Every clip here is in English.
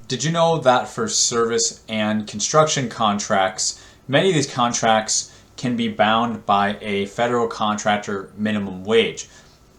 Did you know that for service and construction contracts, many of these contracts can be bound by a federal contractor minimum wage,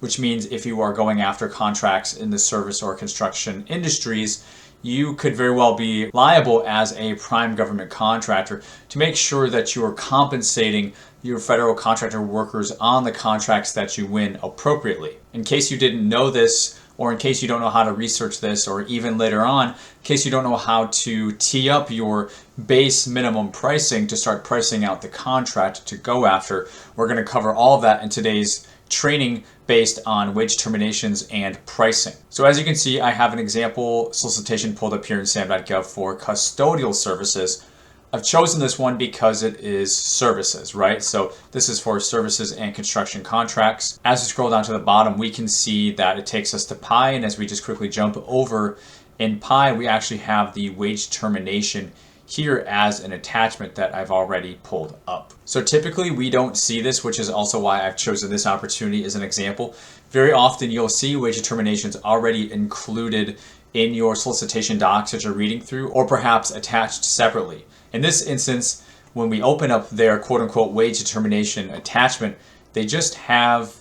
which means if you are going after contracts in the service or construction industries, you could very well be liable as a prime government contractor to make sure that you are compensating your federal contractor workers on the contracts that you win appropriately. In case you didn't know this, or in case you don't know how to research this, or even later on, in case you don't know how to tee up your base minimum pricing to start pricing out the contract to go after, we're going to cover all of that in today's training based on wage determinations and pricing. So as you can see, I have an example solicitation pulled up here in sam.gov for custodial services. I've chosen this one because it is services, right? So this is for services and construction contracts. As we scroll down to the bottom, we can see that it takes us to Pi, and as we just quickly jump over in Pi, we actually have the wage determination here as an attachment that I've already pulled up. So typically we don't see this, which is also why I've chosen this opportunity as an example. Very often you'll see wage determinations already included in your solicitation docs that you're reading through, or perhaps attached separately. In this instance, when we open up their quote-unquote wage determination attachment, they just have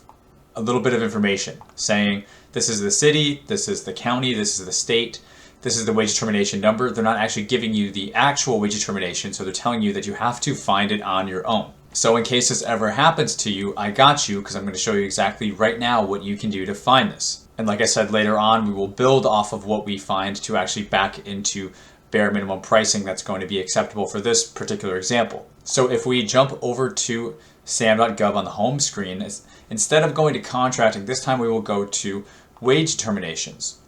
a little bit of information saying this is the city, this is the county, this is the state, this is the wage determination number. They're not actually giving you the actual wage determination, so they're telling you that you have to find it on your own. So in case this ever happens to you, I got you, because I'm going to show you exactly right now what you can do to find this. And like I said, later on, we will build off of what we find to actually back into bare minimum pricing that's going to be acceptable for this particular example. So if we jump over to sam.gov on the home screen, instead of going to contracting, this time we will go to wage determinations.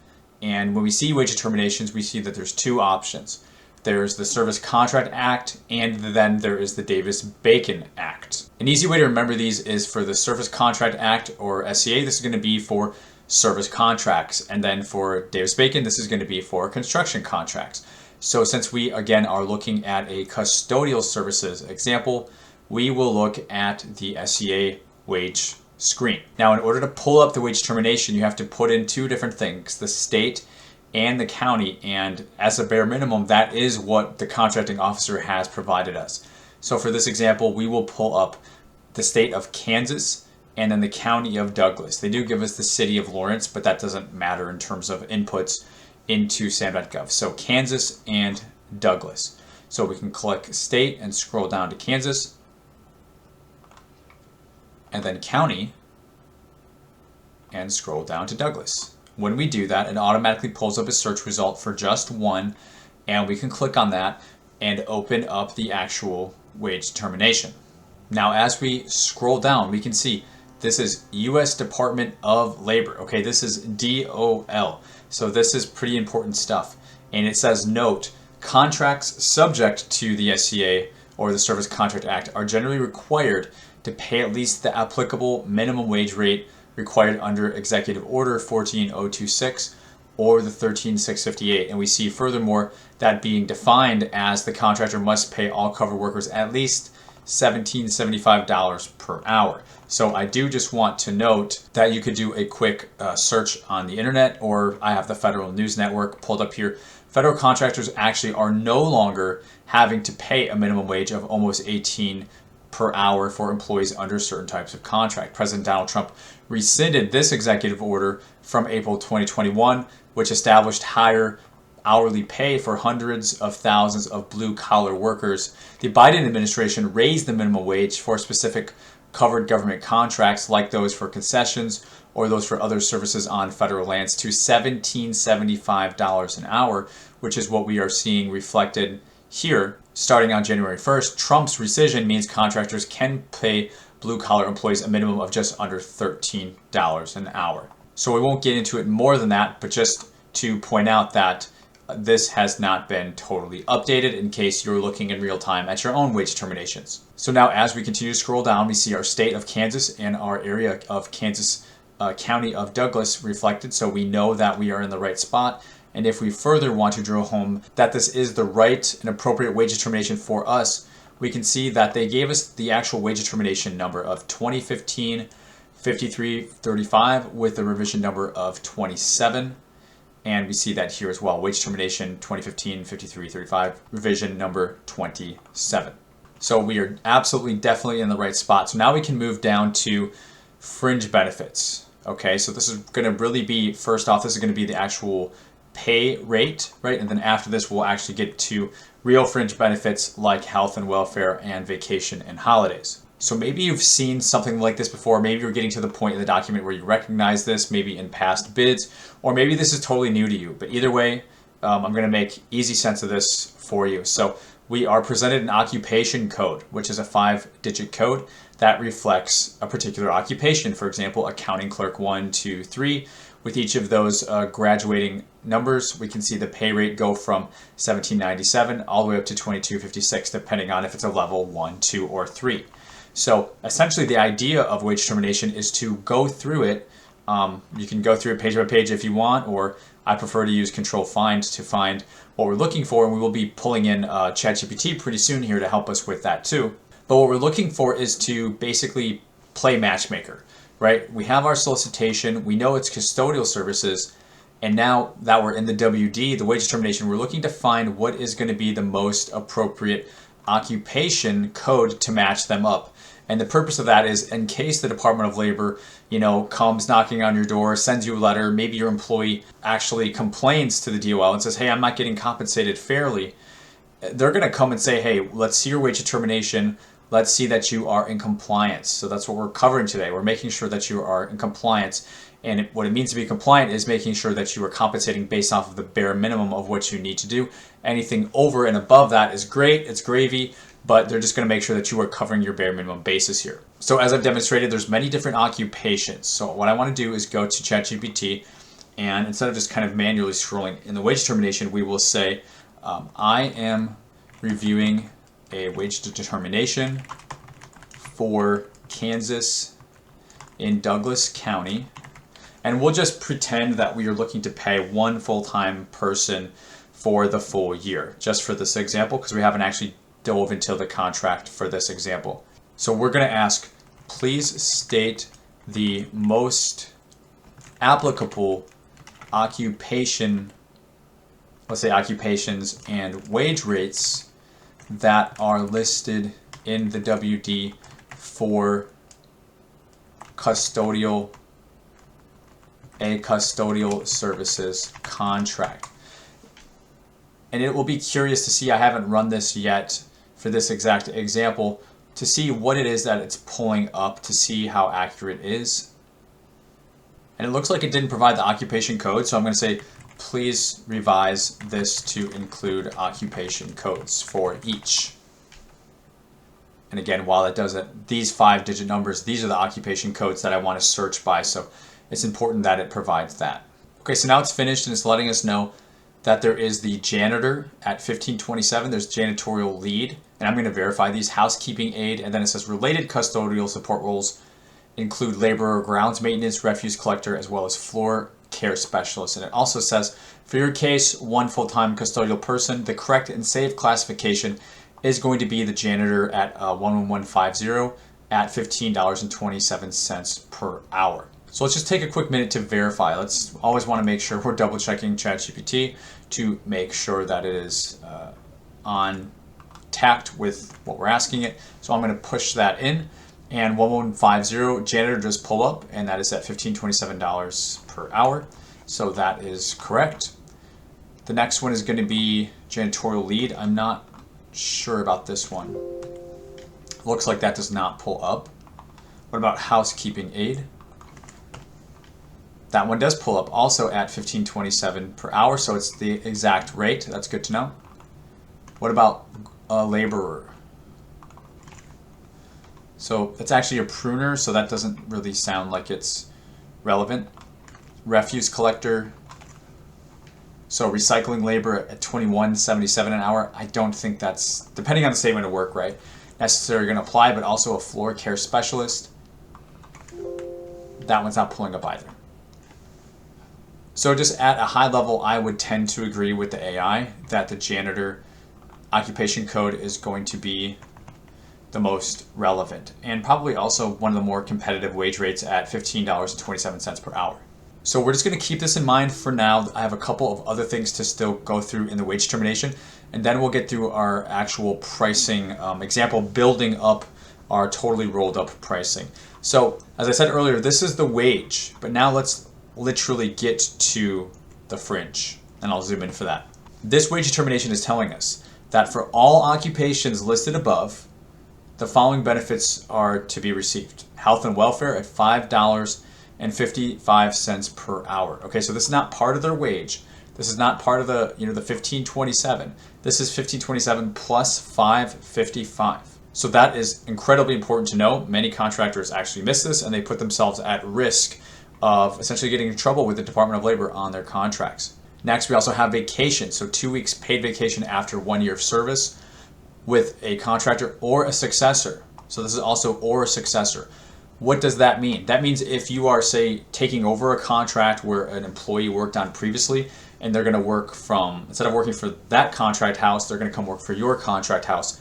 And when we see wage determinations, we see that there's two options. There's the Service Contract Act, and then there is the Davis-Bacon Act. An easy way to remember these is for the Service Contract Act, or SCA, this is going to be for service contracts. And then for Davis-Bacon, this is going to be for construction contracts. So since we, again, are looking at a custodial services example, we will look at the SCA wage screen. Now, in order to pull up the wage determination, you have to put in two different things, the state and the county. And as a bare minimum, that is what the contracting officer has provided us. So for this example, we will pull up the state of Kansas and then the county of Douglas. They do give us the city of Lawrence, but that doesn't matter in terms of inputs into sam.gov. So Kansas and Douglas. So we can click state and scroll down to Kansas, and then county and scroll down to Douglas. When we do that, it automatically pulls up a search result for just one, and we can click on that and open up the actual wage determination. Now, as we scroll down, we can see this is U.S. Department of Labor. Okay, this is DOL. So this is pretty important stuff. And it says, note, contracts subject to the SCA or the Service Contract Act are generally required to pay at least the applicable minimum wage rate required under Executive Order 14026 or the 13658. And we see furthermore that being defined as the contractor must pay all covered workers at least $1775 per hour. So I do just want to note that you could do a quick search on the internet, or I have the Federal News Network pulled up here. Federal contractors actually are no longer having to pay a minimum wage of almost $18 per hour for employees under certain types of contract. President Donald Trump rescinded this executive order from April 2021, which established higher hourly pay for hundreds of thousands of blue-collar workers. The Biden administration raised the minimum wage for specific covered government contracts like those for concessions or those for other services on federal lands to $1775 an hour, which is what we are seeing reflected here. Starting on January 1st, Trump's rescission means contractors can pay blue-collar employees a minimum of just under $13 an hour. So we won't get into it more than that, but just to point out that this has not been totally updated in case you're looking in real time at your own wage determinations. So now as we continue to scroll down, we see our state of Kansas and our area of Kansas county of Douglas reflected. So we know that we are in the right spot. And if we further want to drill home that this is the right and appropriate wage determination for us, we can see that they gave us the actual wage determination number of 2015 5335 with the revision number of 27. And we see that here as well. Wage determination 2015 5335, revision number 27. So we are absolutely definitely in the right spot. So now we can move down to fringe benefits. Okay, so this is going to really be, first off, this is going to be the actual pay rate, right? And then after this, we'll actually get to real fringe benefits like health and welfare and vacation and holidays. So maybe you've seen something like this before. Maybe you're getting to the point in the document where you recognize this, maybe in past bids, or maybe this is totally new to you. But either way, I'm going to make easy sense of this for you. So we are presented an occupation code, which is a 5-digit code that reflects a particular occupation. For example, accounting clerk 1, 2, 3. With each of those graduating numbers, we can see the pay rate go from $17.97 all the way up to $22.56, depending on if it's a level 1, 2, or 3. So essentially the idea of wage determination is to go through it. You can go through it page by page if you want, or I prefer to use control find to find what we're looking for, and we will be pulling in ChatGPT pretty soon here to help us with that too. But what we're looking for is to basically play matchmaker, right? We have our solicitation, we know it's custodial services, and now that we're in the WD, the wage determination, we're looking to find what is going to be the most appropriate occupation code to match them up. And the purpose of that is in case the Department of Labor, comes knocking on your door, sends you a letter, maybe your employee actually complains to the DOL and says, hey, I'm not getting compensated fairly. They're going to come and say, hey, let's see your wage determination. Let's see that you are in compliance. So that's what we're covering today. We're making sure that you are in compliance. And what it means to be compliant is making sure that you are compensating based off of the bare minimum of what you need to do. Anything over and above that is great, it's gravy, but they're just going to make sure that you are covering your bare minimum basis here. So as I've demonstrated, there's many different occupations. So what I want to do is go to ChatGPT, and instead of just kind of manually scrolling in the wage determination, we will say, I am reviewing a wage determination for Kansas in Douglas County. And we'll just pretend that we are looking to pay one full-time person for the full year, just for this example, because we haven't actually dove into the contract for this example. So we're going to ask, please state the most applicable occupation, let's say occupations and wage rates that are listed in the WD for a custodial services contract. And it will be curious to see, I haven't run this yet for this exact example, to see what it is that it's pulling up, to see how accurate it is. And it looks like it didn't provide the occupation code, so I'm going to say, please revise this to include occupation codes for each. And again, while it does it, these 5-digit numbers, these are the occupation codes that I want to search by, so it's important that it provides that. Okay, so now it's finished and it's letting us know that there is the janitor at 1527. There's janitorial lead, and I'm going to verify these, housekeeping aide, and then it says related custodial support roles include laborer, grounds maintenance, refuse collector, as well as floor care specialist. And it also says, for your case, one full-time custodial person, the correct and safe classification is going to be the janitor at 11150 at $15.27 per hour. So let's just take a quick minute to verify. Let's always want to make sure we're double checking ChatGPT to make sure that it is on tact with what we're asking it. So I'm going to push that in, and 11150 janitor just pull up, and that is at $15.27 per hour. So that is correct. The next one is going to be janitorial lead. I'm not sure about this one. Looks like that does not pull up. What about housekeeping aide? That one does pull up, also at $15.27 per hour, so it's the exact rate. That's good to know. What about a laborer? So it's actually a pruner, so that doesn't really sound like it's relevant. Refuse collector. So recycling labor at $21.77 an hour. I don't think that's, depending on the statement of work, right, necessarily going to apply, but also a floor care specialist. That one's not pulling up either. So just at a high level, I would tend to agree with the AI that the janitor occupation code is going to be the most relevant, and probably also one of the more competitive wage rates at $15.27 per hour. So we're just going to keep this in mind for now. I have a couple of other things to still go through in the wage determination, and then we'll get through our actual pricing example, building up our totally rolled up pricing. So as I said earlier, this is the wage, but now let's literally get to the fringe, and I'll zoom in for that. This wage determination is telling us that for all occupations listed above, the following benefits are to be received. Health and welfare at $5.55 per hour. Okay, so this is not part of their wage. This is not part of the, the 1527. This is 1527 plus 555. So that is incredibly important to know. Many contractors actually miss this, and they put themselves at risk of essentially getting in trouble with the Department of Labor on their contracts. Next, we also have vacation. So 2 weeks paid vacation after 1 year of service with a contractor or a successor. So this is also or a successor. What does that mean? That means if you are, say, taking over a contract where an employee worked on previously, and they're going to work from, instead of working for that contract house, they're going to come work for your contract house.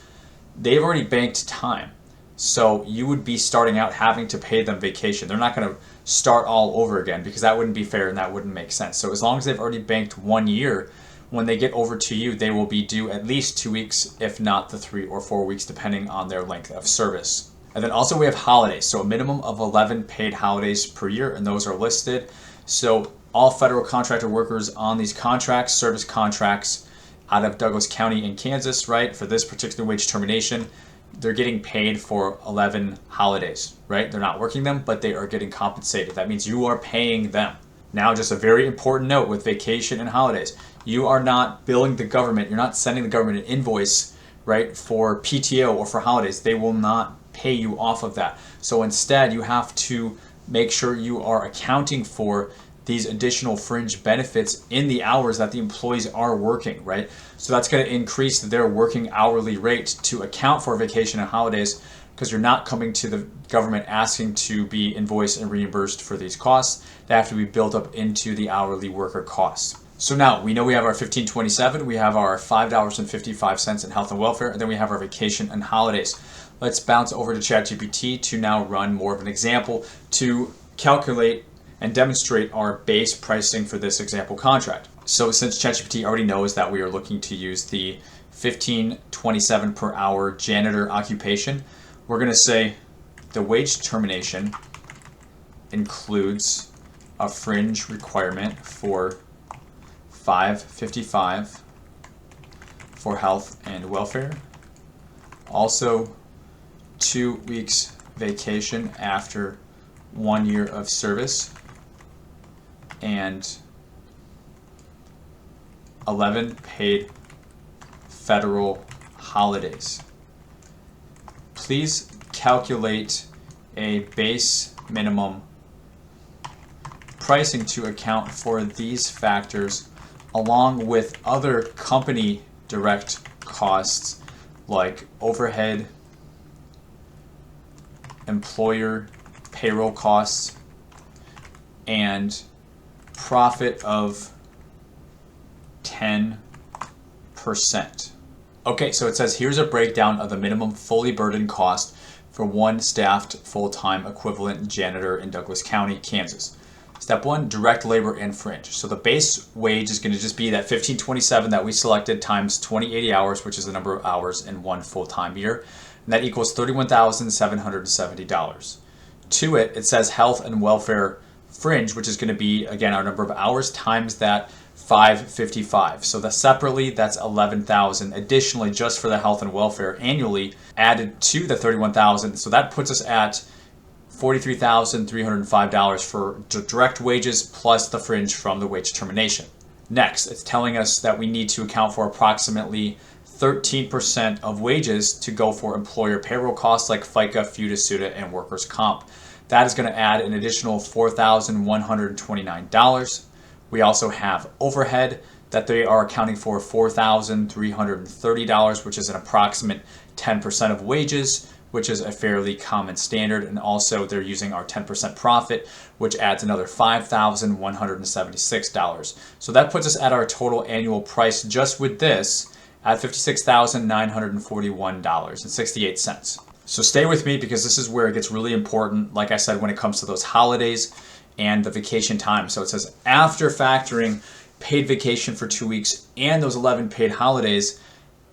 They've already banked time. So you would be starting out having to pay them vacation. They're not going to start all over again, because that wouldn't be fair and that wouldn't make sense. So as long as they've already banked 1 year, when they get over to you, they will be due at least 2 weeks, if not the 3 or 4 weeks, depending on their length of service. And then also we have holidays. So a minimum of 11 paid holidays per year, and those are listed. So all federal contractor workers on these contracts, service contracts out of Douglas County in Kansas, right, for this particular wage determination, they're getting paid for 11 holidays, right? They're not working them, but they are getting compensated. That means you are paying them. Now, just a very important note with vacation and holidays. You are not billing the government. You're not sending the government an invoice, right, for PTO or for holidays. They will not pay you off of that. So instead, you have to make sure you are accounting for these additional fringe benefits in the hours that the employees are working, right? So that's going to increase their working hourly rate to account for vacation and holidays, because you're not coming to the government asking to be invoiced and reimbursed for these costs. They have to be built up into the hourly worker costs. So now we know we have our 1527, we have our $5.55 in health and welfare, and then we have our vacation and holidays. Let's bounce over to ChatGPT to now run more of an example to calculate and demonstrate our base pricing for this example contract. So since ChatGPT already knows that we are looking to use the 1527 per hour janitor occupation, we're going to say the wage determination includes a fringe requirement for $5.55 for health and welfare. Also, 2 weeks vacation after 1 year of service, and 11 paid federal holidays. Please calculate a base minimum pricing to account for these factors, along with other company direct costs like overhead, employer payroll costs, and profit of 10%. Okay, so it says here's a breakdown of the minimum fully burdened cost for one staffed full-time equivalent janitor in Douglas County, Kansas. Step 1, direct labor and fringe. So the base wage is going to just be that 1527 that we selected times 2080 hours, which is the number of hours in one full-time year. And that equals $31,770. To it, it says health and welfare fringe, which is going to be, again, our number of hours times that 555. So that separately, that's 11,000. Additionally, just for the health and welfare annually, added to the 31,000. So that puts us at $43,305 for direct wages plus the fringe from the wage determination. Next, it's telling us that we need to account for approximately 13% of wages to go for employer payroll costs like FICA, FUTA, SUTA, and workers' comp. That is going to add an additional $4,129. We also have overhead that they are accounting for $4,330, which is an approximate 10% of wages, which is a fairly common standard. And also they're using our 10% profit, which adds another $5,176. So that puts us at our total annual price just with this at $56,941.68. So stay with me, because this is where it gets really important, like I said, when it comes to those holidays and the vacation time. So it says after factoring paid vacation for 2 weeks and those 11 paid holidays,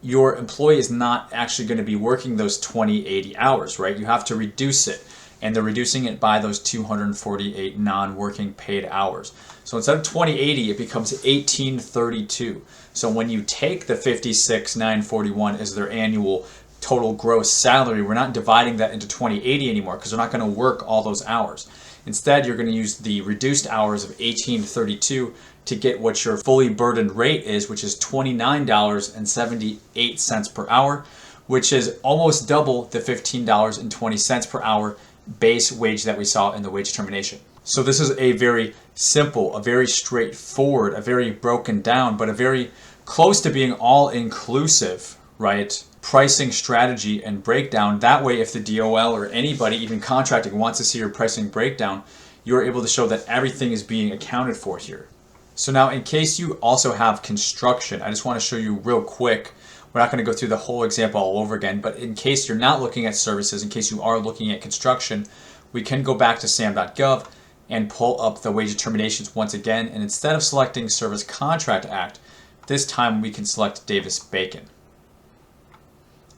your employee is not actually going to be working those 20/80 hours, right? You have to reduce it, and they're reducing it by those 248 non-working paid hours. So instead of 20/80, it becomes 1832. So when you take the 56,941 as their annual total gross salary, we're not dividing that into 20/80 anymore because they're not going to work all those hours. Instead, you're going to use the reduced hours of 1832 to get what your fully burdened rate is, which is $29.78 per hour, which is almost double the $15.20 per hour base wage that we saw in the wage determination. So this is a very simple, a very straightforward, a very broken down, but a very close to being all-inclusive, right, pricing strategy and breakdown. That way, if the DOL or anybody, even contracting, wants to see your pricing breakdown, you're able to show that everything is being accounted for here. So now, in case you also have construction, I just want to show you real quick. We're not going to go through the whole example all over again, but in case you're not looking at services, in case you are looking at construction, we can go back to sam.gov and pull up the wage determinations once again. And instead of selecting Service Contract Act, this time we can select Davis-Bacon.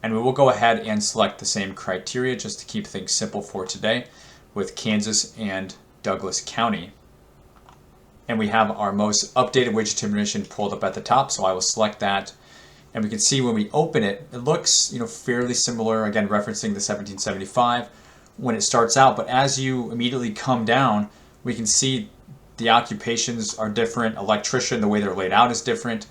And we will go ahead and select the same criteria just to keep things simple for today with Kansas and Douglas County. And we have our most updated wage determination pulled up at the top, so I will select that. And we can see when we open it, it looks, fairly similar, again referencing the 1775 when it starts out, but as you immediately come down, we can see the occupations are different. Electrician, the way they're laid out is different,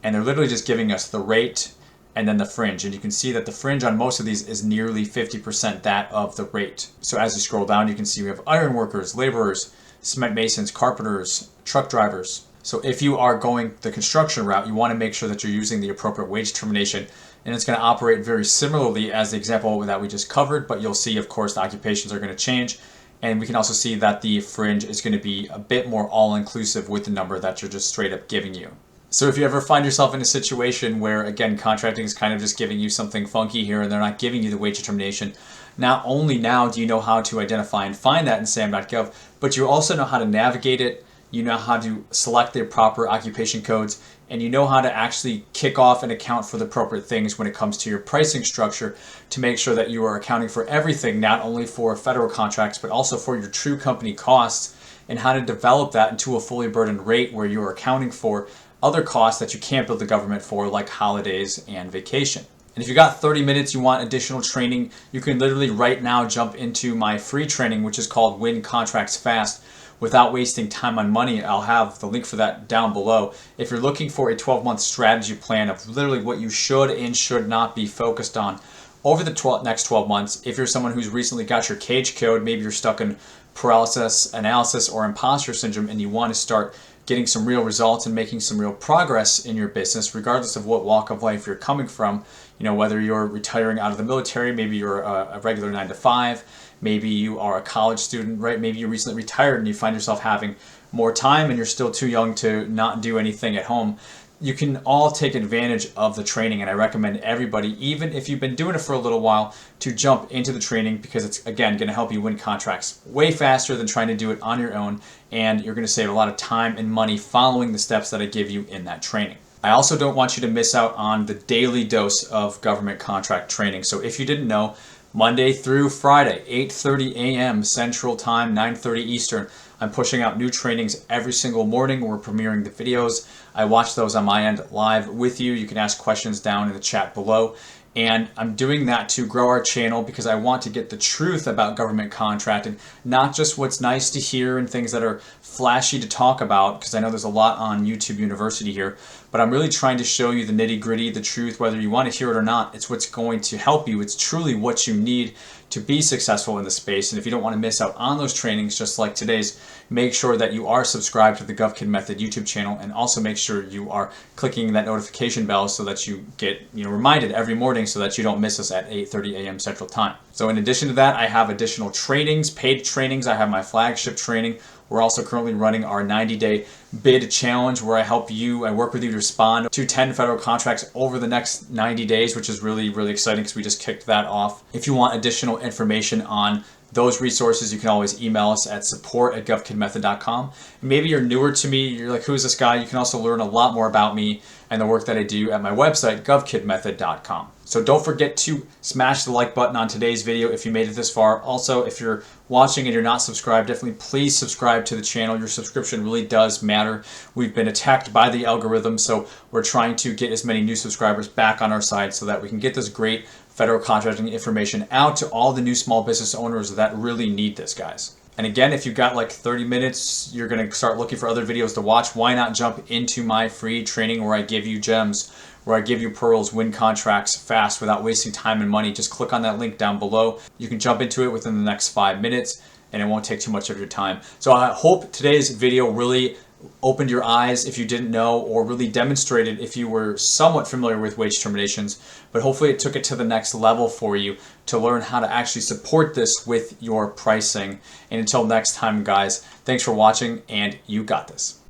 and they're literally just giving us the rate and then the fringe. And you can see that the fringe on most of these is nearly 50% that of the rate. So as you scroll down, you can see we have iron workers, laborers, cement masons, carpenters, truck drivers. So if you are going the construction route, you want to make sure that you're using the appropriate wage determination, and it's going to operate very similarly as the example that we just covered, but you'll see, of course, the occupations are going to change, and we can also see that the fringe is going to be a bit more all-inclusive with the number that you're just straight up giving you. So if you ever find yourself in a situation where, again, contracting is kind of just giving you something funky here and they're not giving you the wage determination, not only now do you know how to identify and find that in sam.gov, but you also know how to navigate it, you know how to select the proper occupation codes, and you know how to actually kick off and account for the appropriate things when it comes to your pricing structure to make sure that you are accounting for everything, not only for federal contracts, but also for your true company costs, and how to develop that into a fully burdened rate where you are accounting for other costs that you can't bill the government for, like holidays and vacation. And if you got 30 minutes, you want additional training, you can literally right now jump into my free training, which is called Win Contracts Fast, without wasting time on money. I'll have the link for that down below. If you're looking for a 12-month strategy plan of literally what you should and should not be focused on over the next 12 months, if you're someone who's recently got your cage code, maybe you're stuck in paralysis analysis or imposter syndrome, and you want to start getting some real results and making some real progress in your business, regardless of what walk of life you're coming from, whether you're retiring out of the military, maybe you're a regular 9-to-5, maybe you are a college student, right? Maybe you recently retired and you find yourself having more time and you're still too young to not do anything at home. You can all take advantage of the training, and I recommend everybody, even if you've been doing it for a little while, to jump into the training, because it's, again, going to help you win contracts way faster than trying to do it on your own, and you're going to save a lot of time and money following the steps that I give you in that training. I also don't want you to miss out on the daily dose of government contract training. So if you didn't know, Monday through Friday, 8:30 a.m. Central Time, 9:30 Eastern, I'm pushing out new trainings every single morning. We're premiering the videos. I watch those on my end live with you. You can ask questions down in the chat below. And I'm doing that to grow our channel because I want to get the truth about government contracting, not just what's nice to hear and things that are flashy to talk about, because I know there's a lot on YouTube University here, but I'm really trying to show you the nitty-gritty, the truth, whether you want to hear it or not. It's what's going to help you. It's truly what you need to be successful in the space. And if you don't want to miss out on those trainings, just like today's, make sure that you are subscribed to the GovKidMethod YouTube channel, and also make sure you are clicking that notification bell so that you get reminded every morning so that you don't miss us at 8:30 a.m. Central Time. So in addition to that, I have additional trainings, paid trainings. I have my flagship training. We're also currently running our 90-day bid challenge where I work with you to respond to 10 federal contracts over the next 90 days, which is really, really exciting because we just kicked that off. If you want additional information on those resources, you can always email us at support@govkidmethod.com. Maybe you're newer to me, you're like, who's this guy? You can also learn a lot more about me and the work that I do at my website, GovKidMethod.com. So don't forget to smash the like button on today's video if you made it this far. Also, if you're watching and you're not subscribed, definitely please subscribe to the channel. Your subscription really does matter. We've been attacked by the algorithm, so we're trying to get as many new subscribers back on our side so that we can get this great federal contracting information out to all the new small business owners that really need this, guys. And again, if you've got like 30 minutes, you're going to start looking for other videos to watch. Why not jump into my free training where I give you gems, where I give you pearls, win contracts fast without wasting time and money. Just click on that link down below. You can jump into it within the next 5 minutes and it won't take too much of your time. So I hope today's video really opened your eyes if you didn't know, or really demonstrated if you were somewhat familiar with wage terminations, but hopefully it took it to the next level for you to learn how to actually support this with your pricing. And until next time, guys, thanks for watching, and you got this.